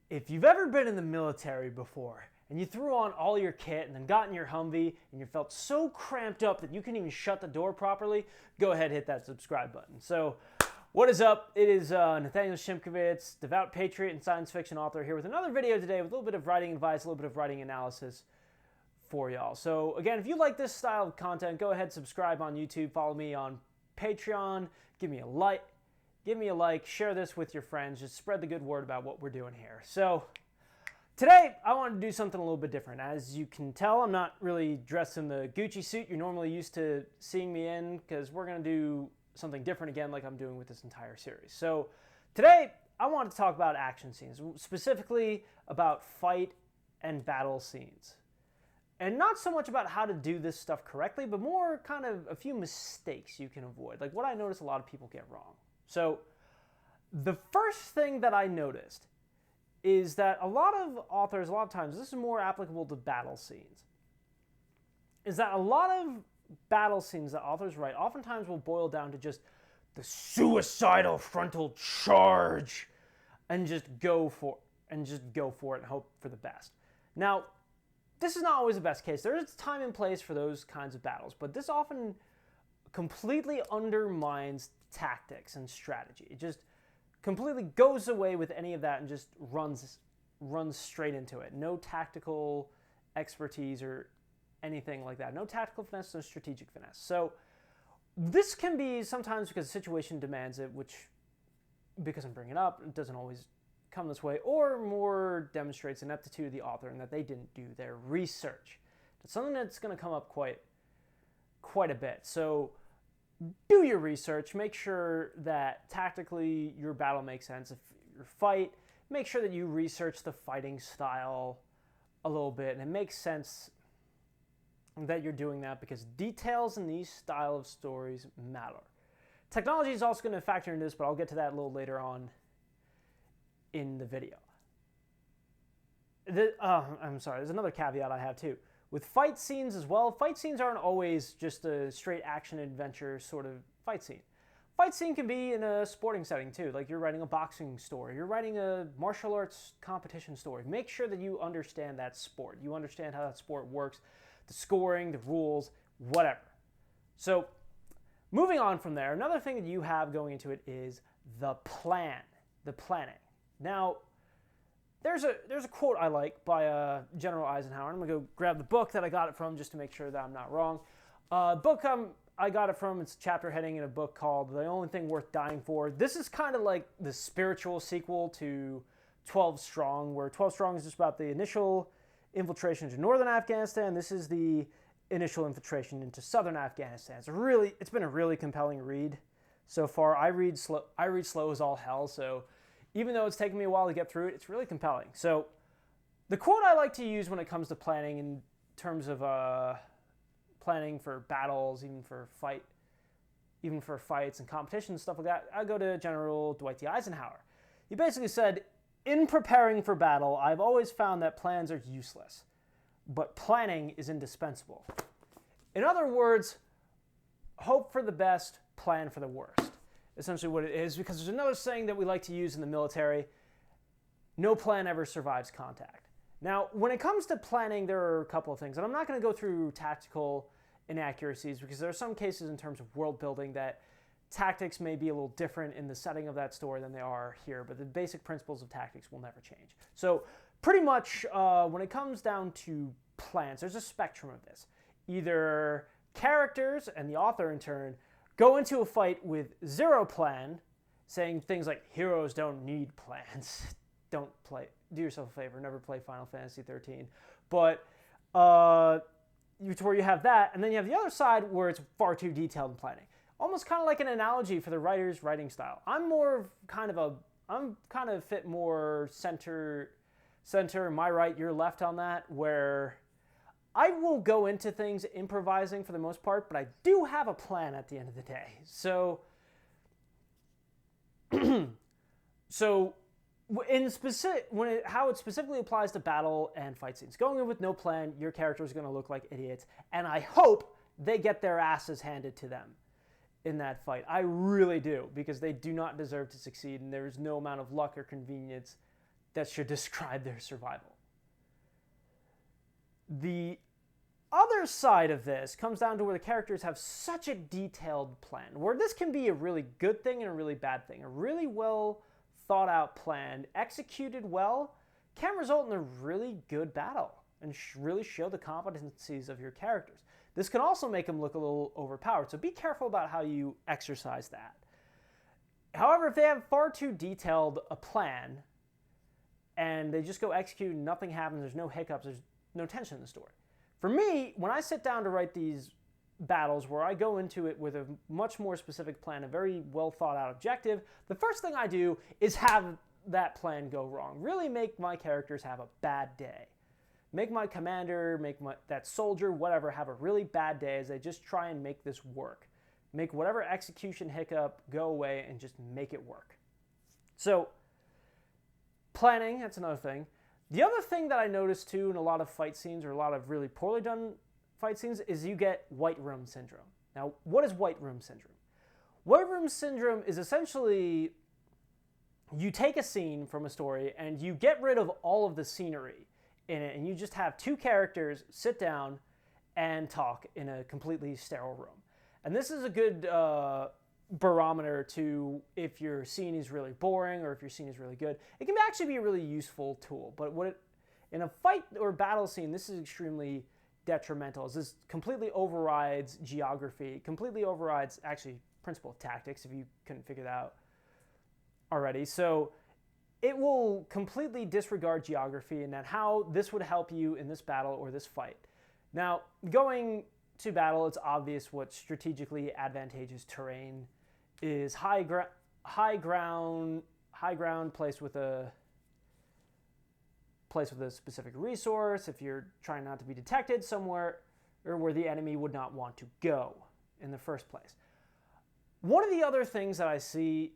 If you've ever been in the military before and you threw on all your kit and then got in your Humvee and you felt so cramped up that you couldn't even shut the door properly, go ahead and hit that subscribe button. So, what is up? It is Nathaniel Shimkovitz, devout patriot and science fiction author, here with another video today with a little bit of writing advice, a little bit of writing analysis for y'all. So again, if you like this style of content, go ahead, subscribe on YouTube, follow me on Patreon, give me a like, share this with your friends, just spread the good word about what we're doing here. So today I wanted to do something a little bit different. As you can tell, I'm not really dressed in the Gucci suit you're normally used to seeing me in, because we're going to do something different again like I'm doing with this entire series. So today I wanted to talk about action scenes, specifically about fight and battle scenes. And not so much about how to do this stuff correctly, but more kind of a few mistakes you can avoid, like what I notice a lot of people get wrong. So the first thing that I noticed is that a lot of authors, a lot of times, this is more applicable to battle scenes, is that a lot of battle scenes that authors write oftentimes will boil down to just the suicidal frontal charge and just go for it and hope for the best. Now, this is not always the best case. There is time and place for those kinds of battles, but this often completely undermines tactics and strategy. It just completely goes away with any of that and just runs straight into it. No tactical expertise or anything like that. No tactical finesse, no strategic finesse. So this can be sometimes because the situation demands it, which, because I'm bringing it up, it doesn't always come this way, or more demonstrates ineptitude of the author and that they didn't do their research. It's something that's going to come up quite a bit. So do your research. Make sure that tactically your battle makes sense. If your fight, make sure that you research the fighting style a little bit, and it makes sense that you're doing that because details in these style of stories matter. Technology is also going to factor into this, but I'll get to that a little later on in the video. I'm sorry, there's another caveat I have too. With fight scenes as well, fight scenes aren't always just a straight action adventure sort of fight scene. Fight scene can be in a sporting setting too, like you're writing a boxing story, you're writing a martial arts competition story. Make sure that you understand that sport. You understand how that sport works, the scoring, the rules, whatever. So moving on from there, another thing that you have going into it is the planning. Now, there's a quote I like by General Eisenhower. I'm going to go grab the book that I got it from just to make sure that I'm not wrong. Book I got it from, it's a chapter heading in a book called The Only Thing Worth Dying For. This is kind of like the spiritual sequel to 12 Strong, where 12 Strong is just about the initial infiltration into northern Afghanistan. This is the initial infiltration into southern Afghanistan. It's been a really compelling read so far. I read slow as all hell, so even though it's taken me a while to get through it, it's really compelling. So the quote I like to use when it comes to planning in terms of planning for battles, even for fights and competitions and stuff like that, I go to General Dwight D. Eisenhower. He basically said, "In preparing for battle, I've always found that plans are useless, but planning is indispensable." In other words, hope for the best, plan for the worst. Essentially what it is, because there's another saying that we like to use in the military: no plan ever survives contact. Now, when it comes to planning, there are a couple of things, and I'm not going to go through tactical inaccuracies because there are some cases in terms of world building that tactics may be a little different in the setting of that story than they are here, but the basic principles of tactics will never change. So pretty much when it comes down to plans, there's a spectrum of this. Either characters and the author in turn go into a fight with zero plan, saying things like, heroes don't need plans. Do yourself a favor, never play Final Fantasy 13. But where you have that, and then you have the other side where it's far too detailed in planning. Almost kind of like an analogy for the writer's writing style. I'm kind of fit more center, my right, your left on that, where I will go into things improvising for the most part, but I do have a plan at the end of the day. So how it specifically applies to battle and fight scenes. Going in with no plan, your character is going to look like idiots, and I hope they get their asses handed to them in that fight. I really do, because they do not deserve to succeed, and there is no amount of luck or convenience that should describe their survival. The other side of this comes down to where the characters have such a detailed plan, where this can be a really good thing and a really bad thing. A really well thought out plan, executed well, can result in a really good battle and really show the competencies of your characters. This can also make them look a little overpowered, so be careful about how you exercise that. However, if they have far too detailed a plan and they just go execute and nothing happens, there's no hiccups, there's no tension in the story. For me, when I sit down to write these battles where I go into it with a much more specific plan, a very well thought out objective, the first thing I do is have that plan go wrong. Really make my characters have a bad day. Make my commander, that soldier, whatever, have a really bad day as they just try and make this work. Make whatever execution hiccup go away and just make it work. So, planning, that's another thing. The other thing that I noticed too in a lot of fight scenes, or a lot of really poorly done fight scenes, is you get white room syndrome. Now, what is white room syndrome? White room syndrome is essentially you take a scene from a story and you get rid of all of the scenery in it, and you just have two characters sit down and talk in a completely sterile room. And this is a good barometer to if your scene is really boring or if your scene is really good. It can actually be a really useful tool, but in a fight or battle scene, this is extremely detrimental. This completely overrides geography, completely overrides actually principle of tactics, if you couldn't figure that out already. So it will completely disregard geography and that how this would help you in this battle or this fight. Now, going to battle, it's obvious what strategically advantageous terrain is. High ground placed with a specific resource. If you're trying not to be detected somewhere, or where the enemy would not want to go in the first place. One of the other things that I see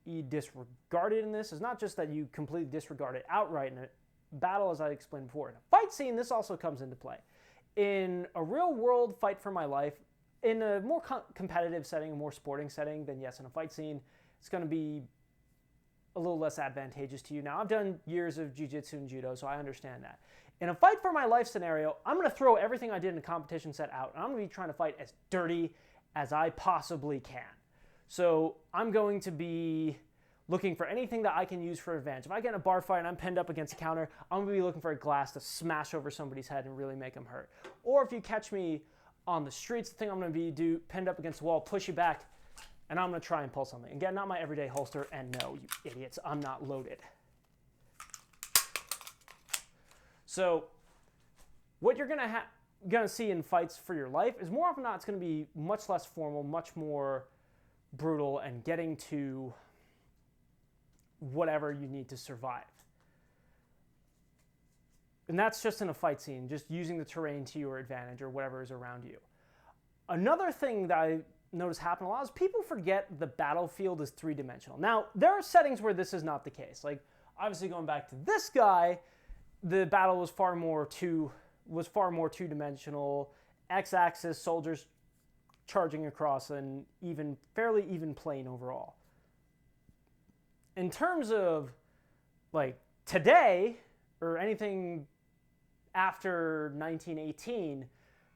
you disregarded in this is not just that you completely disregard it outright in a battle, as I explained before. In a fight scene, this also comes into play. In a real-world fight for my life, in a more competitive setting, a more sporting setting, then yes, in a fight scene, it's going to be a little less advantageous to you. Now, I've done years of jiu-jitsu and judo, so I understand that. In a fight for my life scenario, I'm going to throw everything I did in a competition set out, and I'm going to be trying to fight as dirty as I possibly can. So I'm going to be looking for anything that I can use for advantage. If I get in a bar fight and I'm pinned up against a counter, I'm going to be looking for a glass to smash over somebody's head and really make them hurt. Or if you catch me on the streets, the thing I'm going to be pinned up against the wall, push you back, and I'm going to try and pull something. Again, not my everyday holster, and no, you idiots, I'm not loaded. So what you're going to see in fights for your life is more often than not, it's going to be much less formal, much more brutal, and getting to whatever you need to survive. And that's just in a fight scene, just using the terrain to your advantage or whatever is around you. Another thing that I notice happen a lot is people forget the battlefield is three-dimensional. Now, there are settings where this is not the case. Like, obviously going back to this guy, the battle was far more two-dimensional. X-axis, soldiers charging across an fairly even plane overall. In terms of like today or anything after 1918,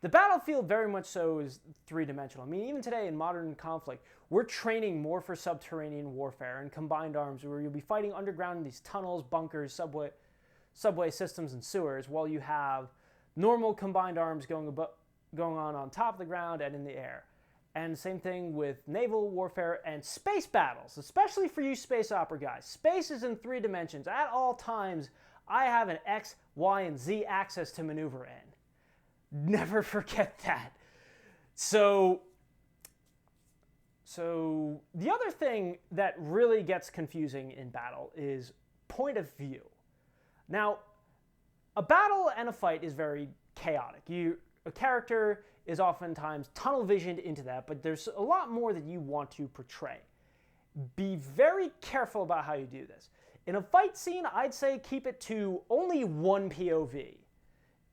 the battlefield very much so is three-dimensional. I mean, even today in modern conflict, we're training more for subterranean warfare and combined arms, where you'll be fighting underground in these tunnels, bunkers, subway systems, and sewers, while you have normal combined arms going on top of the ground and in the air. And same thing with naval warfare and space battles, especially for you space opera guys. Space is in three dimensions. At all times, I have an X, Y, and Z axis to maneuver in. Never forget that. So the other thing that really gets confusing in battle is point of view. Now, a battle and a fight is very chaotic. A character is oftentimes tunnel visioned into that, but there's a lot more that you want to portray. Be very careful about how you do this. In a fight scene, I'd say keep it to only one POV,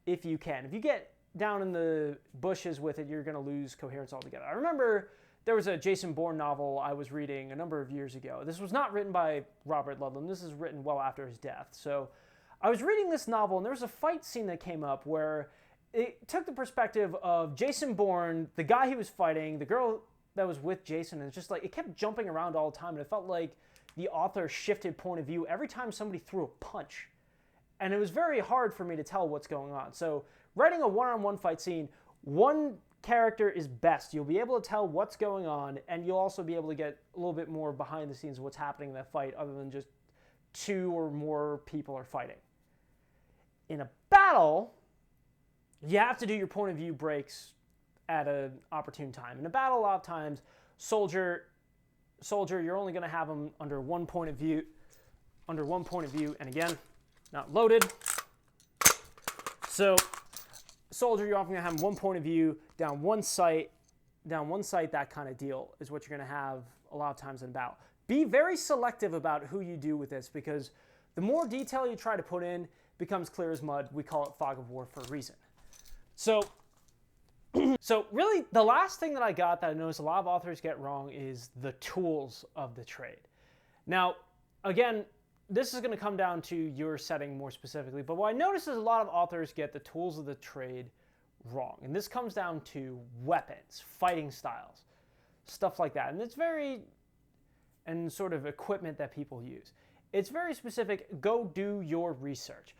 if you can. If you get down in the bushes with it, you're going to lose coherence altogether. I remember there was a Jason Bourne novel I was reading a number of years ago. This was not written by Robert Ludlum. This is written well after his death. So I was reading this novel, and there was a fight scene that came up where it took the perspective of Jason Bourne, the guy he was fighting, the girl that was with Jason, and it's just like, it kept jumping around all the time, and it felt like the author shifted point of view every time somebody threw a punch. And it was very hard for me to tell what's going on. So writing a one-on-one fight scene, one character is best. You'll be able to tell what's going on, and you'll also be able to get a little bit more behind the scenes of what's happening in that fight other than just two or more people are fighting. In a battle, you have to do your point of view breaks at an opportune time. In a battle, a lot of times, soldier, you're only going to have them under one point of view, and again, not loaded. So, soldier, you're often going to have one point of view, down one sight, that kind of deal is what you're going to have a lot of times in battle. Be very selective about who you do with this, because the more detail you try to put in becomes clear as mud. We call it fog of war for a reason. So really, the last thing that I got that I noticed a lot of authors get wrong is the tools of the trade. Now, again, this is going to come down to your setting more specifically, but what I noticed is a lot of authors get the tools of the trade wrong. And this comes down to weapons, fighting styles, stuff like that. And sort of equipment that people use. It's very specific. Go do your research.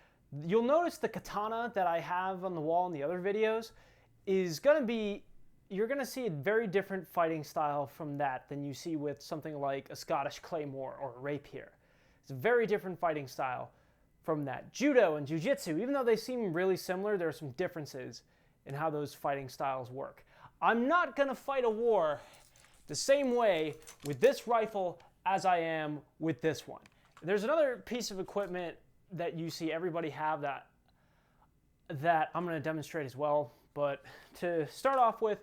You'll notice the katana that I have on the wall in the other videos is going to be, you're going to see a very different fighting style from that than you see with something like a Scottish claymore or a rapier. It's a very different fighting style from that. Judo and jiu-jitsu, even though they seem really similar, there are some differences in how those fighting styles work. I'm not going to fight a war the same way with this rifle as I am with this one. There's another piece of equipment that you see everybody have that I'm going to demonstrate as well. But to start off with,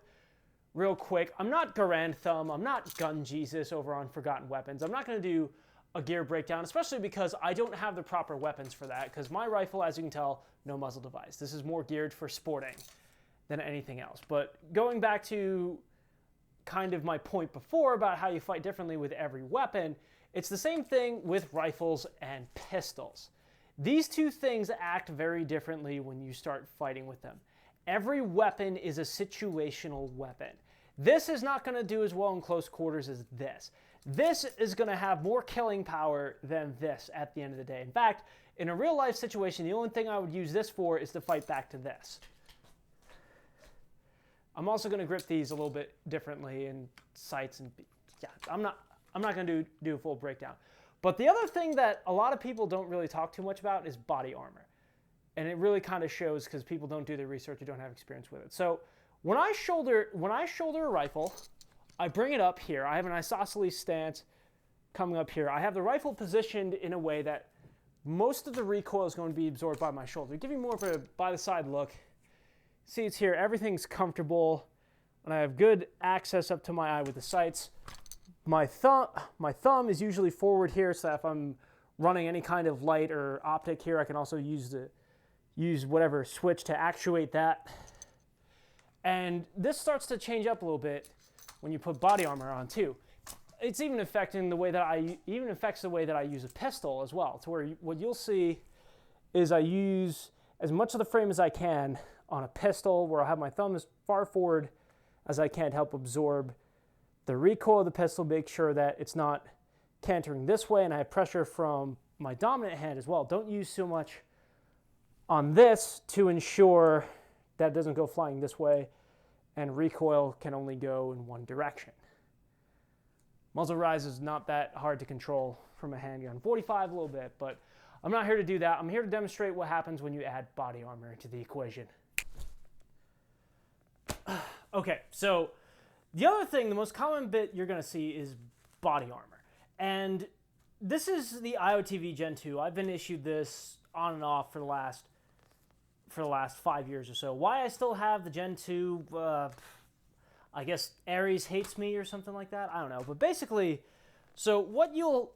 real quick, I'm not Garand Thumb, I'm not Gun Jesus over on Forgotten Weapons. I'm not going to do a gear breakdown, especially because I don't have the proper weapons for that, because my rifle, as you can tell, no muzzle device. This is more geared for sporting than anything else. But going back to kind of my point before about how you fight differently with every weapon, it's the same thing with rifles and pistols. These two things act very differently when you start fighting with them. Every weapon is a situational weapon. This is not going to do as well in close quarters as this. This is going to have more killing power than this at the end of the day. In fact, in a real life situation, the only thing I would use this for is to fight back to this. I'm also going to grip these a little bit differently in sights and yeah, I'm not going to do a full breakdown. But the other thing that a lot of people don't really talk too much about is body armor. And it really kind of shows because people don't do their research or don't have experience with it. So when I shoulder a rifle, I bring it up here. I have an isosceles stance coming up here. I have the rifle positioned in a way that most of the recoil is going to be absorbed by my shoulder. Give you more of a by-the-side look. See, it's here. Everything's comfortable, and I have good access up to my eye with the sights. My thumb is usually forward here, so that if I'm running any kind of light or optic here, I can also use whatever switch to actuate that. And this starts to change up a little bit when you put body armor on too. It's even affecting the way that affects the way that I use a pistol as well. To where what you'll see is I use as much of the frame as I can on a pistol, where I'll have my thumb as far forward as I can to help absorb the recoil of the pistol, make sure that it's not cantering this way, and I have pressure from my dominant hand as well. Don't use so much on this to ensure that it doesn't go flying this way, and recoil can only go in one direction. Muzzle rise is not that hard to control from a handgun. 45 a little bit, but I'm not here to do that. I'm here to demonstrate what happens when you add body armor into the equation. Okay, so the other thing, the most common bit you're going to see is body armor. And this is the IOTV Gen 2. I've been issued this on and off for the last 5 years or so. Why I still have the Gen 2, I guess Ares hates me or something like that. I don't know. But basically, so what you'll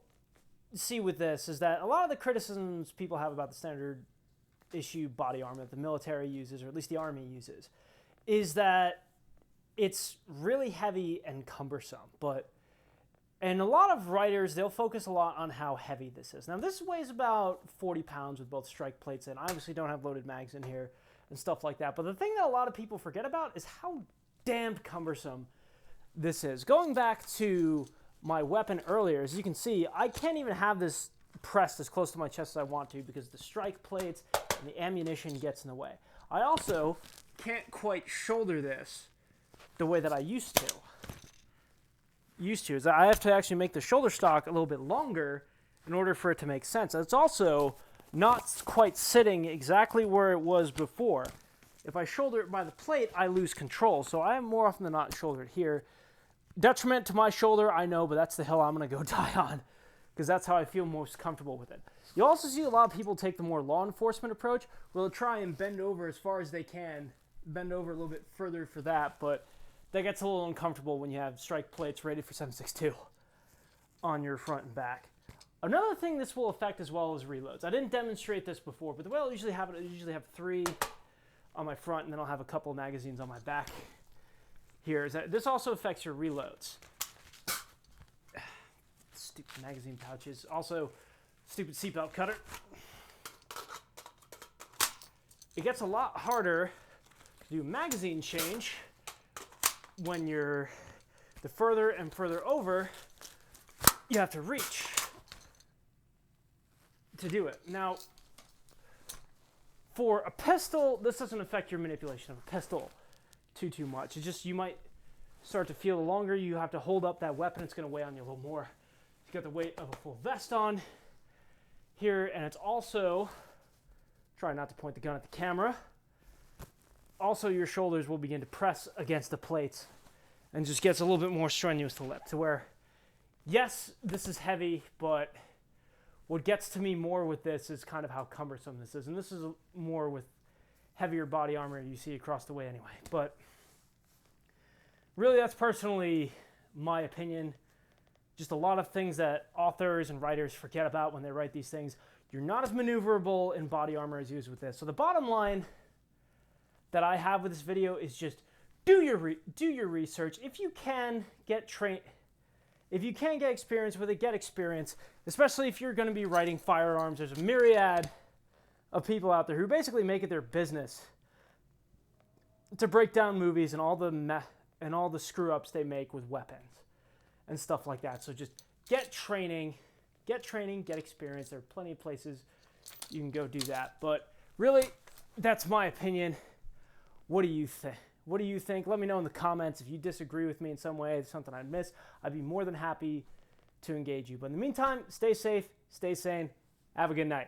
see with this is that a lot of the criticisms people have about the standard issue body armor that the military uses, or at least the Army uses, is that it's really heavy and cumbersome, and a lot of writers, they'll focus a lot on how heavy this is. Now, this weighs about 40 pounds with both strike plates in. I obviously don't have loaded mags in here and stuff like that. But the thing that a lot of people forget about is how damn cumbersome this is. Going back to my weapon earlier, as you can see, I can't even have this pressed as close to my chest as I want to because the strike plates and the ammunition gets in the way. I also can't quite shoulder this the way that I used to. Is I have to actually make the shoulder stock a little bit longer in order for it to make sense. It's also not quite sitting exactly where it was before. If I shoulder it by the plate, I lose control. So I am more often than not shouldered here. Detriment to my shoulder, I know, but that's the hill I'm going to go die on because that's how I feel most comfortable with it. You also see a lot of people take the more law enforcement approach where they'll try and bend over as far as they can, bend over a little bit further for that, but that gets a little uncomfortable when you have strike plates rated for 7.62 on your front and back. Another thing this will affect as well is reloads. I didn't demonstrate this before, but the way I usually have it, I usually have 3 on my front, and then I'll have a couple of magazines on my back here. Is that this also affects your reloads. Stupid magazine pouches. Also, stupid seatbelt cutter. It gets a lot harder to do magazine change when you're the further and further over you have to reach to do it. Now, for a pistol, this doesn't affect your manipulation of a pistol too much. It's just you might start to feel the longer you have to hold up that weapon, it's going to weigh on you a little more. You got the weight of a full vest on here, and it's also, try not to point the gun at the camera, also your shoulders will begin to press against the plates and just gets a little bit more strenuous to lift, to where, yes, this is heavy, but what gets to me more with this is kind of how cumbersome this is. And this is more with heavier body armor you see across the way anyway. But really, that's personally my opinion. Just a lot of things that authors and writers forget about when they write these things. You're not as maneuverable in body armor as used with this. So the bottom line that I have with this video is just do your research. If you can get trained, if you can get experience with it, get experience, especially if you're going to be writing firearms. There's a myriad of people out there who basically make it their business to break down movies and all the screw ups they make with weapons and stuff like that. So just get training, get experience. There are plenty of places you can go do that. But really, that's my opinion. What do you think? What do you think? Let me know in the comments if you disagree with me in some way. It's something I'd miss. I'd be more than happy to engage you. But in the meantime, stay safe, stay sane. Have a good night.